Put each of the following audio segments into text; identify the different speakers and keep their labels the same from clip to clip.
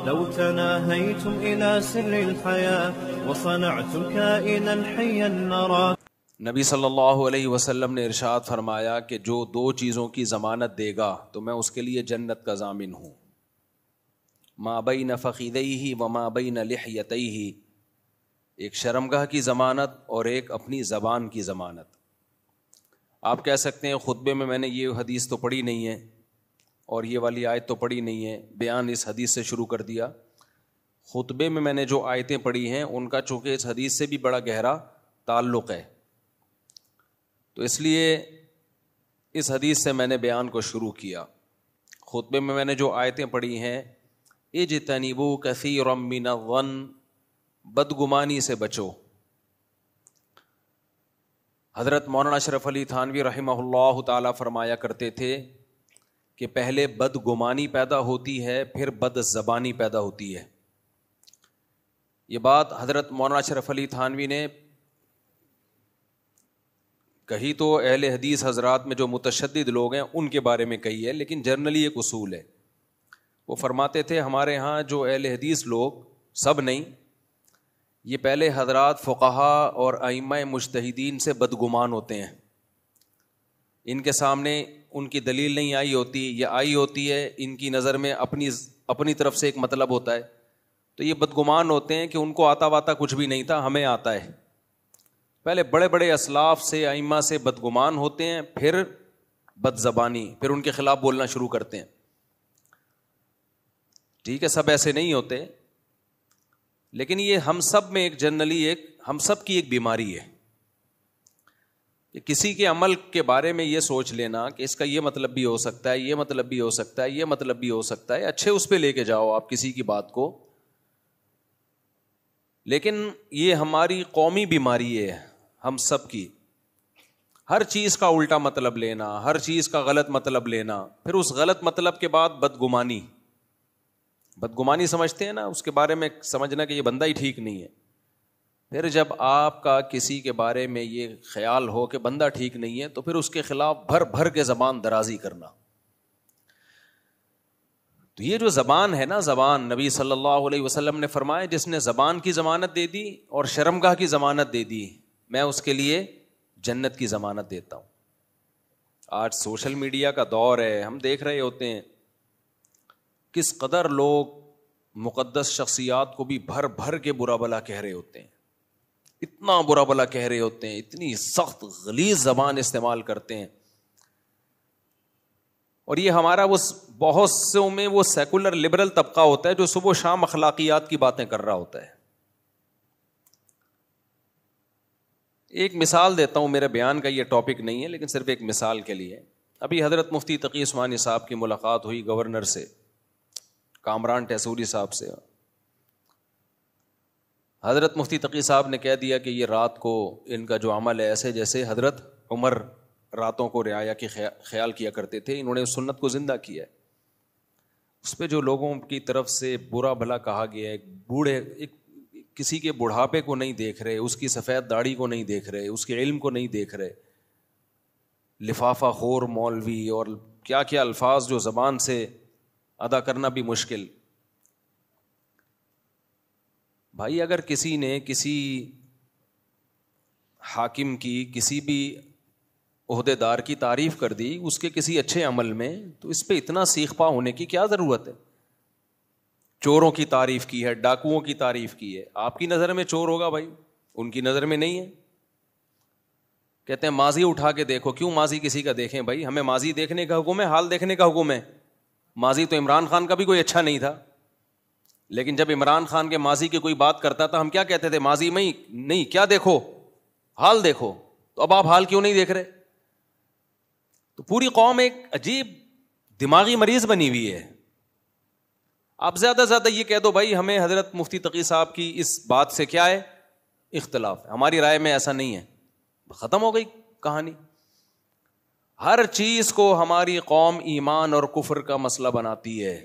Speaker 1: لو تناهيتم إلى سر الحياة وصنعتم كائنا حيا نرى.
Speaker 2: نبی صلی اللہ علیہ وسلم نے ارشاد فرمایا کہ جو دو چیزوں کی ضمانت دے گا تو میں اس کے لیے جنت کا ضامن ہوں. ما بین فخذیہ وما بین لحیتیہ، ایک شرمگاہ کی ضمانت اور ایک اپنی زبان کی ضمانت. آپ کہہ سکتے ہیں خطبے میں نے یہ حدیث تو پڑھی نہیں ہے اور یہ والی آیت تو پڑھی نہیں ہے، بیان اس حدیث سے شروع کر دیا. خطبے میں نے جو آیتیں پڑھی ہیں ان کا چونکہ اس حدیث سے بھی بڑا گہرا تعلق ہے، تو اس لیے اس حدیث سے میں نے بیان کو شروع کیا. خطبے میں نے جو آیتیں پڑھی ہیں، اجتنبوا کثیرا من الظن، بدگمانی سے بچو. حضرت مولانا اشرف علی تھانوی رحمہ اللہ تعالی فرمایا کرتے تھے کہ پہلے بدگمانی پیدا ہوتی ہے پھر بد زبانی پیدا ہوتی ہے. یہ بات حضرت مولانا اشرف علی تھانوی نے کہی تو اہل حدیث حضرات میں جو متشدد لوگ ہیں ان کے بارے میں کہی ہے، لیکن جنرلی ایک اصول ہے. وہ فرماتے تھے ہمارے ہاں جو اہل حدیث لوگ، سب نہیں، یہ پہلے حضرات فقہا اور ائمہ مجتہدین سے بدگمان ہوتے ہیں. ان کے سامنے ان کی دلیل نہیں آئی ہوتی، یا آئی ہوتی ہے ان کی نظر میں اپنی طرف سے ایک مطلب ہوتا ہے، تو یہ بدگمان ہوتے ہیں کہ ان کو آتا واتا کچھ بھی نہیں تھا، ہمیں آتا ہے. پہلے بڑے بڑے اسلاف سے، ائمہ سے بدگمان ہوتے ہیں، پھر بد زبانی، پھر ان کے خلاف بولنا شروع کرتے ہیں. ٹھیک ہے، سب ایسے نہیں ہوتے، لیکن یہ ہم سب میں ایک جنرلی ہم سب کی ایک بیماری ہے کہ کسی کے عمل کے بارے میں یہ سوچ لینا کہ اس کا یہ مطلب بھی ہو سکتا ہے، یہ مطلب بھی ہو سکتا ہے، یہ مطلب بھی ہو سکتا ہے. اچھے اس پہ لے کے جاؤ آپ کسی کی بات کو، لیکن یہ ہماری قومی بیماری ہے ہم سب کی. ہر چیز کا الٹا مطلب لینا، ہر چیز کا غلط مطلب لینا، پھر اس غلط مطلب کے بعد بدگمانی سمجھتے ہیں نا، اس کے بارے میں سمجھنا کہ یہ بندہ ہی ٹھیک نہیں ہے. پھر جب آپ کا کسی کے بارے میں یہ خیال ہو کہ بندہ ٹھیک نہیں ہے، تو پھر اس کے خلاف بھر بھر کے زبان درازی کرنا. تو یہ جو زبان ہے نا، زبان، نبی صلی اللہ علیہ وسلم نے فرمایا جس نے زبان کی ضمانت دے دی اور شرمگاہ کی ضمانت دے دی، میں اس کے لیے جنت کی ضمانت دیتا ہوں. آج سوشل میڈیا کا دور ہے، ہم دیکھ رہے ہوتے ہیں کس قدر لوگ مقدس شخصیات کو بھی بھر بھر کے برا بلا کہہ رہے ہوتے ہیں، اتنا برا بلا کہہ رہے ہوتے ہیں، اتنی سخت غلیظ زبان استعمال کرتے ہیں. اور یہ ہمارا وہ بہت سے میں وہ سیکولر لبرل طبقہ ہوتا ہے جو صبح و شام اخلاقیات کی باتیں کر رہا ہوتا ہے. ایک مثال دیتا ہوں، میرے بیان کا یہ ٹاپک نہیں ہے لیکن صرف ایک مثال کے لیے. ابھی حضرت مفتی تقی عثمانی صاحب کی ملاقات ہوئی گورنر سے، کامران ٹیسوری صاحب سے. حضرت مفتی تقی صاحب نے کہہ دیا کہ یہ رات کو ان کا جو عمل ہے ایسے جیسے حضرت عمر راتوں کو رعایا کی خیال کیا کرتے تھے، انہوں نے اس سنت کو زندہ کیا ہے. اس پہ جو لوگوں کی طرف سے برا بھلا کہا گیا ہے، کسی کے بڑھاپے کو نہیں دیکھ رہے، اس کی سفید داڑھی کو نہیں دیکھ رہے، اس کے علم کو نہیں دیکھ رہے، لفافہ خور مولوی اور کیا کیا الفاظ جو زبان سے ادا کرنا بھی مشکل. بھائی اگر کسی نے کسی حاکم کی، کسی بھی عہدے دار کی تعریف کر دی اس کے کسی اچھے عمل میں، تو اس پہ اتنا سیخ پا ہونے کی کیا ضرورت ہے؟ چوروں کی تعریف کی ہے، ڈاکوؤں کی تعریف کی ہے، آپ کی نظر میں چور ہوگا بھائی، ان کی نظر میں نہیں ہے. کہتے ہیں ماضی اٹھا کے دیکھو. کیوں ماضی کسی کا دیکھیں بھائی؟ ہمیں ماضی دیکھنے کا حکم ہے، حال دیکھنے کا حکم ہے. ماضی تو عمران خان کا بھی کوئی اچھا نہیں تھا، لیکن جب عمران خان کے ماضی کی کوئی بات کرتا تھا ہم کیا کہتے تھے؟ ماضی میں نہیں، کیا دیکھو؟ حال دیکھو. تو اب آپ حال کیوں نہیں دیکھ رہے؟ تو پوری قوم ایک عجیب دماغی مریض بنی ہوئی ہے. آپ زیادہ زیادہ یہ کہہ دو بھائی ہمیں حضرت مفتی تقی صاحب کی اس بات سے کیا ہے؟ اختلاف ہے، ہماری رائے میں ایسا نہیں ہے، ختم ہو گئی کہانی. ہر چیز کو ہماری قوم ایمان اور کفر کا مسئلہ بناتی ہے،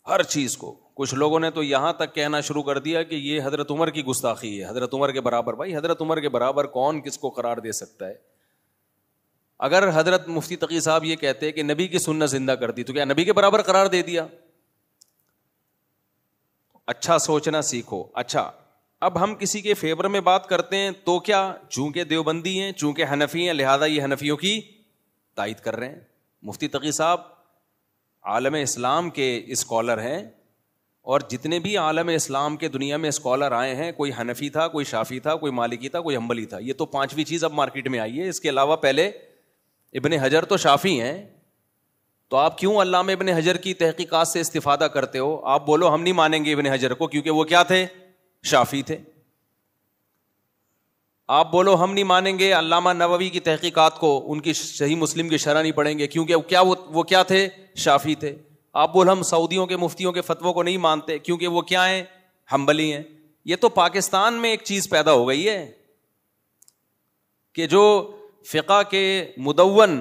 Speaker 2: ہر چیز کو. کچھ لوگوں نے تو یہاں تک کہنا شروع کر دیا کہ یہ حضرت عمر کی گستاخی ہے، حضرت عمر کے برابر. بھائی حضرت عمر کے برابر کون کس کو قرار دے سکتا ہے؟ اگر حضرت مفتی تقی صاحب یہ کہتے کہ نبی کی سنت زندہ کر دی تو کیا نبی کے برابر قرار دے دیا؟ اچھا سوچنا سیکھو. اچھا اب ہم کسی کے فیور میں بات کرتے ہیں تو کیا چونکہ دیوبندی ہیں, چونکہ حنفی ہیں, لہذا یہ حنفیوں کی تائید کر رہے ہیں. مفتی تقی صاحب عالم اسلام کے اسکالر ہیں, اور جتنے بھی عالم اسلام کے دنیا میں اسکالر آئے ہیں, کوئی حنفی تھا, کوئی شافی تھا, کوئی مالکی تھا, کوئی حنبلی تھا. یہ تو 5ویں چیز اب مارکیٹ میں آئی ہے. اس کے علاوہ پہلے ابن حجر تو شافی ہیں, تو آپ کیوں علامہ ابن حجر کی تحقیقات سے استفادہ کرتے ہو؟ آپ بولو ہم نہیں مانیں گے ابن حجر کو کیونکہ وہ کیا تھے؟ شافی تھے. آپ بولو ہم نہیں مانیں گے علامہ نووی کی تحقیقات کو, ان کی صحیح مسلم کی شرح نہیں پڑھیں گے کیونکہ وہ کیا تھے؟ شافی تھے. آپ بولو ہم سعودیوں کے مفتیوں کے فتووں کو نہیں مانتے کیونکہ وہ کیا ہیں؟ حنبلی ہیں. یہ تو پاکستان میں ایک چیز پیدا ہو گئی ہے کہ جو فقہ کے مدون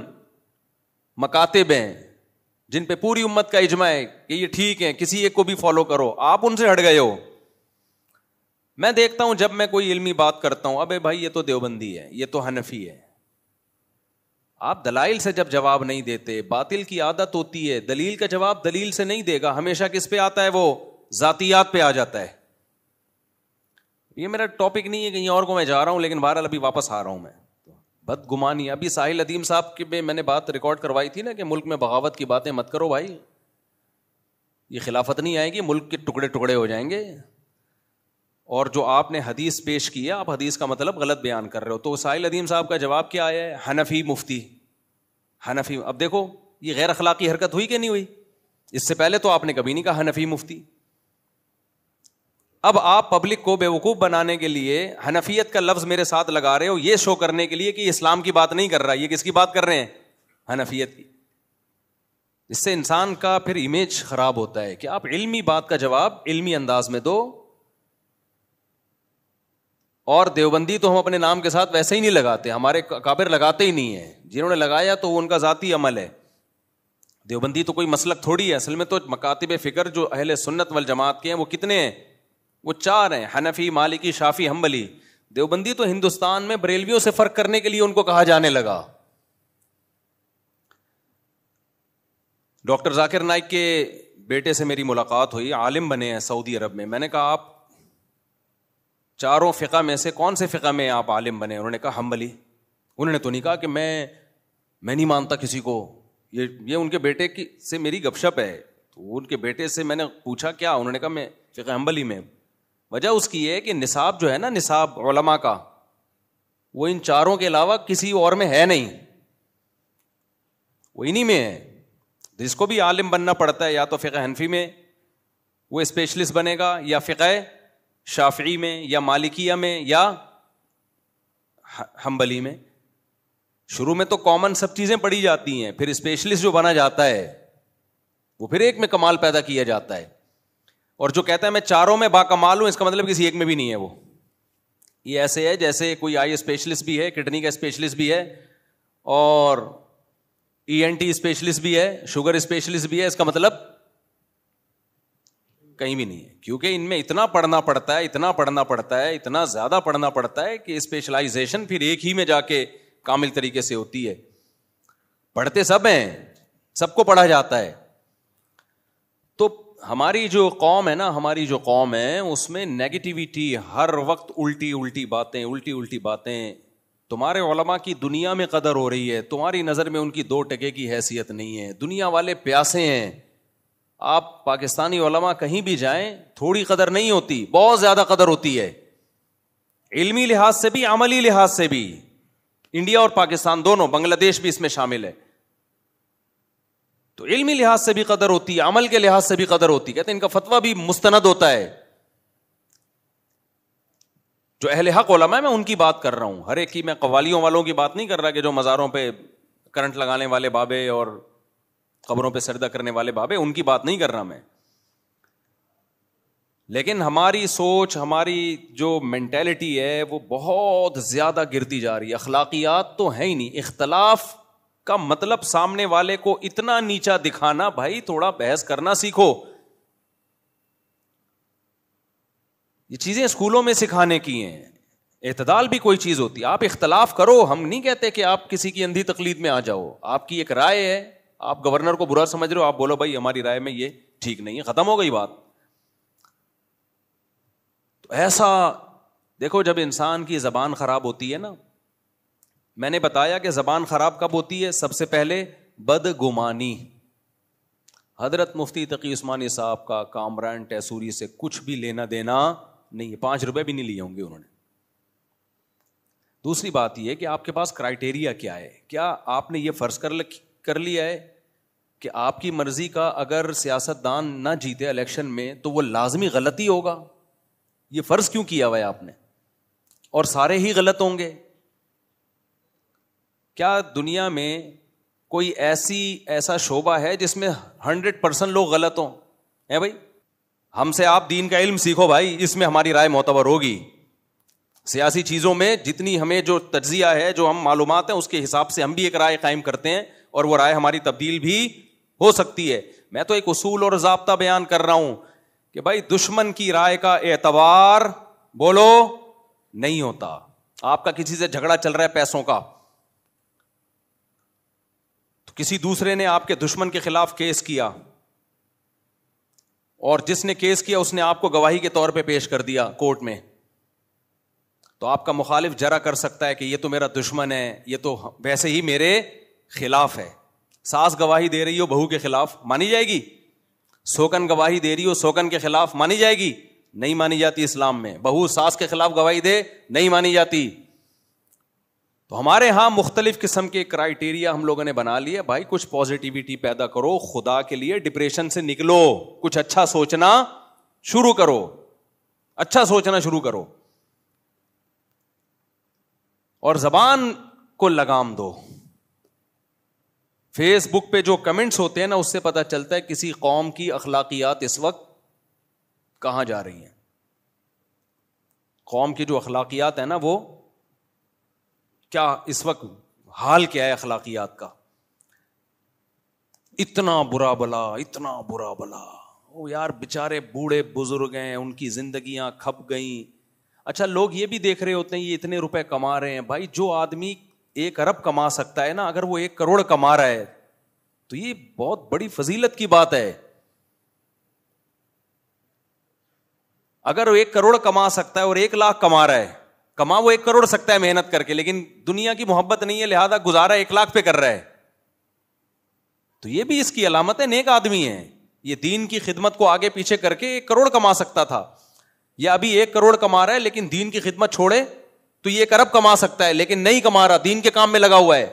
Speaker 2: مکاتب ہیں جن پہ پوری امت کا اجماع ہے کہ یہ ٹھیک ہے, کسی ایک کو بھی فالو کرو, آپ ان سے ہٹ گئے ہو. میں دیکھتا ہوں جب میں کوئی علمی بات کرتا ہوں, ابے بھائی یہ تو دیوبندی ہے, یہ تو حنفی ہے. آپ دلائل سے جب جواب نہیں دیتے, باطل کی عادت ہوتی ہے دلیل کا جواب دلیل سے نہیں دے گا, ہمیشہ کس پہ آتا ہے؟ وہ ذاتیات پہ آ جاتا ہے. یہ میرا ٹاپک نہیں ہے, کہیں اور کو میں جا رہا ہوں, لیکن بہرحال ابھی واپس آ رہا ہوں. میں بدگمانی, ابھی ساحل ادیم صاحب کے میں نے بات ریکارڈ کروائی تھی نا کہ ملک میں بغاوت کی باتیں مت کرو بھائی, یہ خلافت نہیں آئے گی, ملک کے ٹکڑے ٹکڑے ہو جائیں گے. اور جو آپ نے حدیث پیش کی ہے, آپ حدیث کا مطلب غلط بیان کر رہے ہو. تو ساحل ادیم صاحب کا جواب کیا آیا ہے؟ حنفی مفتی, حنفی. اب دیکھو یہ غیر اخلاقی حرکت ہوئی کہ نہیں ہوئی؟ اس سے پہلے تو آپ نے کبھی نہیں کہا حنفی مفتی. اب آپ پبلک کو بیوقوف بنانے کے لیے حنفیت کا لفظ میرے ساتھ لگا رہے ہو, یہ شو کرنے کے لیے کہ اسلام کی بات نہیں کر رہا, یہ کس کی بات کر رہے ہیں؟ حنفیت کی. اس سے انسان کا پھر امیج خراب ہوتا ہے کہ آپ علمی بات کا جواب علمی انداز میں دو. اور دیوبندی تو ہم اپنے نام کے ساتھ ویسے ہی نہیں لگاتے, ہمارے اکابر لگاتے ہی نہیں ہیں. جنہوں نے لگایا تو وہ ان کا ذاتی عمل ہے. دیوبندی تو کوئی مسلک تھوڑی ہے. اصل میں تو مکاتب فکر جو اہل سنت والجماعت کے ہیں وہ کتنے ہیں؟ وہ 4 ہیں, حنفی, مالکی, شافی, حنبلی. دیوبندی تو ہندوستان میں بریلویوں سے فرق کرنے کے لیے ان کو کہا جانے لگا. ڈاکٹر ذاکر نائک کے بیٹے سے میری ملاقات ہوئی, عالم بنے ہیں سعودی عرب میں. میں نے کہا آپ 4 فقہ میں سے کون سے فقہ میں آپ عالم بنے؟ انہوں نے کہا حنبلی. انہوں نے تو نہیں کہا کہ میں نہیں مانتا کسی کو. یہ ان کے بیٹے کی سے میری گپ شپ ہے. تو ان کے بیٹے سے میں نے پوچھا کیا؟ انہوں نے کہا میں فقہ حنبلی میں. وجہ اس کی ہے کہ نصاب جو ہے نا, نصاب علماء کا, وہ ان 4 کے علاوہ کسی اور میں ہے نہیں, وہ انہی میں ہے. جس کو بھی عالم بننا پڑتا ہے یا تو فقہ حنفی میں وہ اسپیشلسٹ بنے گا, یا فقہ شافعی میں, یا مالکیہ میں, یا حنبلی میں. شروع میں تو کامن سب چیزیں پڑھی جاتی ہیں, پھر اسپیشلسٹ جو بنا جاتا ہے وہ پھر ایک میں کمال پیدا کیا جاتا ہے. اور جو کہتا ہے میں 4 میں باکمال ہوں, اس کا مطلب کسی ایک میں بھی نہیں ہے. وہ یہ ایسے ہے جیسے کوئی آئی اسپیشلسٹ بھی ہے, کڈنی کا اسپیشلسٹ بھی ہے, اور ENT اسپیشلسٹ بھی ہے, شوگر اسپیشلسٹ بھی ہے. اس کا مطلب کہیں بھی نہیں ہے, کیونکہ ان میں اتنا پڑھنا پڑتا ہے, اتنا پڑھنا پڑتا ہے, اتنا زیادہ پڑھنا پڑتا ہے کہ اسپیشلائزیشن پھر ایک ہی میں جا کے کامل طریقے سے ہوتی ہے. پڑھتے سب ہیں, سب کو پڑھا جاتا ہے. تو ہماری جو قوم ہے نا, ہماری جو قوم ہے اس میں نیگیٹیوٹی, ہر وقت الٹی الٹی باتیں. تمہارے علماء کی دنیا میں قدر ہو رہی ہے, تمہاری نظر میں ان کی 2 ٹکے کی حیثیت نہیں ہے. دنیا والے پیاسے ہیں. آپ پاکستانی علماء کہیں بھی جائیں, تھوڑی قدر نہیں ہوتی, بہت زیادہ قدر ہوتی ہے, علمی لحاظ سے بھی, عملی لحاظ سے بھی. انڈیا اور پاکستان دونوں, بنگلہ دیش بھی اس میں شامل ہے. تو علمی لحاظ سے بھی قدر ہوتی ہے, عمل کے لحاظ سے بھی قدر ہوتی. کہتے ہیں ان کا فتویٰ بھی مستند ہوتا ہے. جو اہل حق علماء ہے, میں ان کی بات کر رہا ہوں, ہر ایک کی. میں قوالیوں والوں کی بات نہیں کر رہا کہ جو مزاروں پہ کرنٹ لگانے والے بابے اور قبروں پہ سجدہ کرنے والے بابے, ان کی بات نہیں کر رہا میں. لیکن ہماری سوچ, ہماری جو مینٹیلٹی ہے وہ بہت زیادہ گرتی جا رہی ہے. اخلاقیات تو ہے ہی نہیں. اختلاف کا مطلب سامنے والے کو اتنا نیچا دکھانا, بھائی تھوڑا بحث کرنا سیکھو. یہ چیزیں اسکولوں میں سکھانے کی ہیں. اعتدال بھی کوئی چیز ہوتی ہے. آپ اختلاف کرو, ہم نہیں کہتے کہ آپ کسی کی اندھی تقلید میں آ جاؤ. آپ کی ایک رائے ہے, آپ گورنر کو برا سمجھ رہے ہو, آپ بولو بھائی ہماری رائے میں یہ ٹھیک نہیں ہے, ختم ہو گئی بات. تو ایسا دیکھو، جب انسان کی زبان خراب ہوتی ہے نا، میں نے بتایا کہ زبان خراب کب ہوتی ہے؟ سب سے پہلے بدگمانی. حضرت مفتی تقی عثمانی صاحب کا کامران ٹیسوری سے کچھ بھی لینا دینا نہیں ہے, 5 روپے بھی نہیں لیے ہوں گے انہوں نے. دوسری بات یہ کہ آپ کے پاس کرائٹیریا کیا ہے؟ کیا آپ نے یہ فرض کر لیا ہے کہ آپ کی مرضی کا اگر سیاستدان نہ جیتے الیکشن میں تو وہ لازمی غلطی ہوگا؟ یہ فرض کیوں کیا ہوا ہے آپ نے؟ اور سارے ہی غلط ہوں گے؟ کیا دنیا میں کوئی ایسا شعبہ ہے جس میں 100% لوگ غلط ہوں؟ ہے بھائی, ہم سے آپ دین کا علم سیکھو بھائی, اس میں ہماری رائے معتبر ہوگی. سیاسی چیزوں میں جتنی ہمیں جو تجزیہ ہے, جو ہم معلومات ہیں, اس کے حساب سے ہم بھی ایک رائے قائم کرتے ہیں, اور وہ رائے ہماری تبدیل بھی ہو سکتی ہے. میں تو ایک اصول اور ضابطہ بیان کر رہا ہوں کہ بھائی دشمن کی رائے کا اعتبار بولو نہیں ہوتا. آپ کا کسی سے جھگڑا چل رہا ہے پیسوں کا, تو کسی دوسرے نے آپ کے دشمن کے خلاف کیس کیا, اور جس نے کیس کیا اس نے آپ کو گواہی کے طور پہ پیش کر دیا کورٹ میں, تو آپ کا مخالف جرا کر سکتا ہے کہ یہ تو میرا دشمن ہے, یہ تو ویسے ہی میرے خلاف ہے. ساس گواہی دے رہی ہو بہو کے خلاف, مانی جائے گی؟ سوکن گواہی دے رہی ہو سوکن کے خلاف, مانی جائے گی؟ نہیں مانی جاتی اسلام میں. بہو ساس کے خلاف گواہی دے, نہیں مانی جاتی. تو ہمارے ہاں مختلف قسم کے کرائٹیریا ہم لوگوں نے بنا لیے. بھائی کچھ پازیٹیوٹی پیدا کرو, خدا کے لیے ڈپریشن سے نکلو, کچھ اچھا سوچنا شروع کرو, اچھا سوچنا شروع کرو, اور زبان کو لگام دو. فیس بک پہ جو کمنٹس ہوتے ہیں نا, اس سے پتہ چلتا ہے کسی قوم کی اخلاقیات اس وقت کہاں جا رہی ہیں. قوم کی جو اخلاقیات ہیں نا, وہ کیا اس وقت حال کیا ہے اخلاقیات کا. اتنا برا بلا, اتنا برا بلا. او یار بیچارے بوڑھے بزرگ ہیں, ان کی زندگیاں کھپ گئیں. اچھا لوگ یہ بھی دیکھ رہے ہوتے ہیں یہ اتنے روپے کما رہے ہیں. بھائی جو آدمی 1 ارب کما سکتا ہے نا, اگر وہ 1 کروڑ کما رہا ہے تو یہ بہت بڑی فضیلت کی بات ہے. اگر وہ 1 کروڑ کما سکتا ہے اور 1 لاکھ کما رہا ہے, کما وہ 1 کروڑ سکتا ہے محنت کر کے, لیکن دنیا کی محبت نہیں ہے لہذا گزارا 1 لاکھ پہ کر رہا ہے, تو یہ بھی اس کی علامت ہے نیک آدمی ہے. یہ دین کی خدمت کو آگے پیچھے کر کے 1 کروڑ کما سکتا تھا, یا ابھی 1 کروڑ کما رہا ہے لیکن دین کی خدمت چھوڑے تو یہ 1 ارب کما سکتا ہے, لیکن نہیں کما رہا, دین کے کام میں لگا ہوا ہے,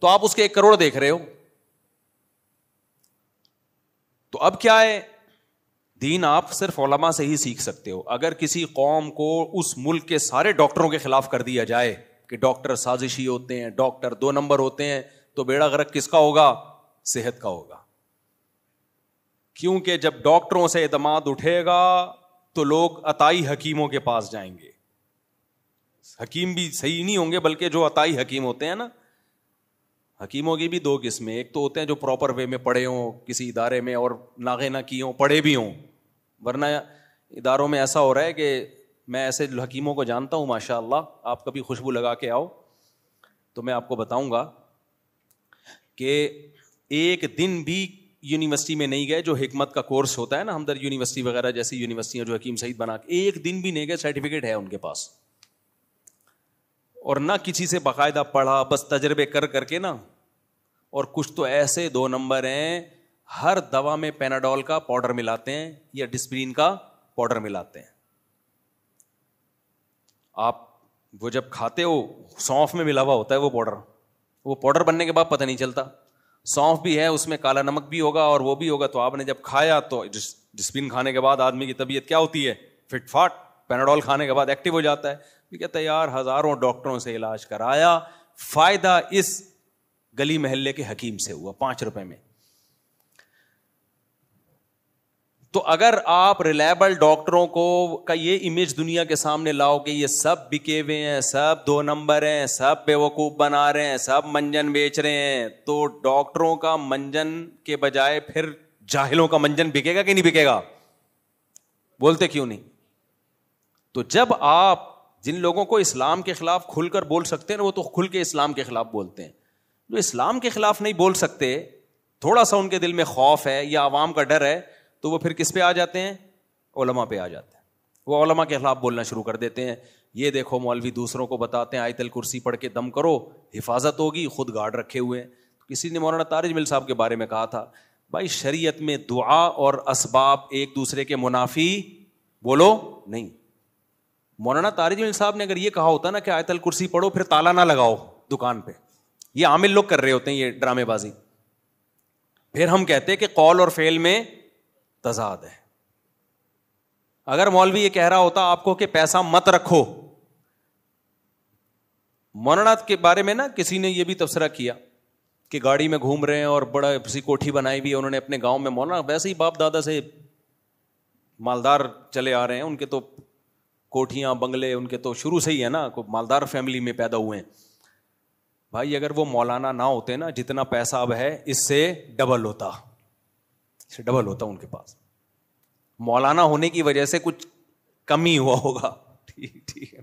Speaker 2: تو آپ اس کے 1 کروڑ دیکھ رہے ہو. تو اب کیا ہے, دین آپ صرف علماء سے ہی سیکھ سکتے ہو. اگر کسی قوم کو اس ملک کے سارے ڈاکٹروں کے خلاف کر دیا جائے کہ ڈاکٹر سازشی ہوتے ہیں, ڈاکٹر 2 نمبر ہوتے ہیں, تو بیڑا غرق کس کا ہوگا؟ صحت کا ہوگا. کیونکہ جب ڈاکٹروں سے اعتماد اٹھے گا تو لوگ عطائی حکیموں کے پاس جائیں گے. حکیم بھی صحیح نہیں ہوں گے, بلکہ جو عطائی حکیم ہوتے ہیں نا, حکیموں کی بھی 2 قسمیں. ایک تو ہوتے ہیں جو پراپر وے میں پڑھے ہوں کسی ادارے میں اور ناغے نہ کی ہوں, پڑھے بھی ہوں. ورنہ اداروں میں ایسا ہو رہا ہے کہ میں ایسے حکیموں کو جانتا ہوں ماشاء اللہ, آپ کبھی خوشبو لگا کے آؤ تو میں آپ کو بتاؤں گا کہ ایک دن بھی یونیورسٹی میں نہیں گئے, جو حکمت کا کورس ہوتا ہے نا ہمدرد یونیورسٹی وغیرہ جیسی یونیورسٹیاں جو حکیم سعید بنا کے, ایک دن بھی نہیں گئے, سرٹیفکیٹ ہے ان کے پاس, اور نہ کسی سے باقاعدہ پڑھا, بس تجربے کر کر کے نا. اور کچھ تو ایسے 2 نمبر ہیں, ہر دوا میں پیناڈول کا پاؤڈر ملاتے ہیں یا ڈسپرین کا پاؤڈر ملاتے ہیں. آپ وہ جب کھاتے ہو سونف میں ملا ہوا ہوتا ہے وہ پاؤڈر بننے کے بعد پتہ نہیں چلتا. سونف بھی ہے اس میں, کالا نمک بھی ہوگا اور وہ بھی ہوگا, تو آپ نے جب کھایا تو ڈسپرین کھانے کے بعد آدمی کی طبیعت کیا ہوتی ہے؟ Fit fought. پیناڈول کھانے کے بعد ایکٹیو ہو جاتا ہے. یہ کہتا ہے یار ہزاروں ڈاکٹروں سے علاج کرایا, فائدہ اس گلی محلے کے حکیم سے ہوا 5 روپے میں. تو اگر آپ ریلائبل ڈاکٹروں کو کا یہ امیج دنیا کے سامنے لاؤ کہ یہ سب بکے ہوئے ہیں, سب 2 نمبر ہیں, سب بیوقوف بنا رہے ہیں, سب منجن بیچ رہے ہیں, تو ڈاکٹروں کا منجن کے بجائے پھر جاہلوں کا منجن بکے گا کہ نہیں بکے گا؟ بولتے کیوں نہیں؟ تو جب آپ جن لوگوں کو اسلام کے خلاف کھل کر بول سکتے ہیں نا, وہ تو کھل کے اسلام کے خلاف بولتے ہیں. جو اسلام کے خلاف نہیں بول سکتے, تھوڑا سا ان کے دل میں خوف ہے یا عوام کا ڈر ہے, تو وہ پھر کس پہ آ جاتے ہیں؟ علماء پہ آ جاتے ہیں. وہ علماء کے خلاف بولنا شروع کر دیتے ہیں. یہ دیکھو مولوی دوسروں کو بتاتے ہیں آیت الکرسی پڑھ کے دم کرو حفاظت ہوگی, خود گارڈ رکھے ہوئے ہیں. کسی نے مولانا طارق جمیل صاحب کے بارے میں کہا تھا بھائی شریعت میں دعا اور اسباب ایک دوسرے کے منافی بولو نہیں. مولانا طارق جمیل صاحب نے اگر یہ کہا ہوتا نا کہ آیت الکرسی پڑھو پھر تالا نہ لگاؤ دکان پہ, یہ عامل لوگ کر رہے ہوتے ہیں یہ ڈرامے بازی, پھر ہم کہتے ہیں کہ قول اور فعل میں تضاد ہے. اگر مولوی یہ کہہ رہا ہوتا آپ کو کہ پیسہ مت رکھو, مولانا کے بارے میں نا کسی نے یہ بھی تبصرہ کیا کہ گاڑی میں گھوم رہے ہیں اور بڑا سی کوٹھی بنائی ہوئی ہے انہوں نے اپنے گاؤں میں, مولانا ویسے ہی باپ دادا سے مالدار چلے آ رہے ہیں, ان کے تو کوٹھیاں بنگلے ان کے تو شروع سے ہی ہے نا, مالدار فیملی میں پیدا ہوئے ہیں. بھائی اگر وہ مولانا نہ ہوتے نا جتنا پیسہ اب ہے اس سے ڈبل ہوتا ان کے پاس. مولانا ہونے کی وجہ سے کچھ کمی ہوا ہوگا, ٹھیک ہے,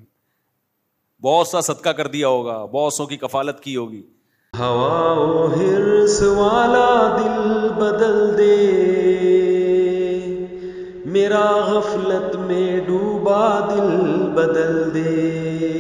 Speaker 2: بہت سا صدقہ کر دیا ہوگا, بہت سو کی کفالت کی ہوگی.
Speaker 3: ہوا و حرص والا دل بدل دے, میرا غفلت میں ڈوبا دل بدل دے.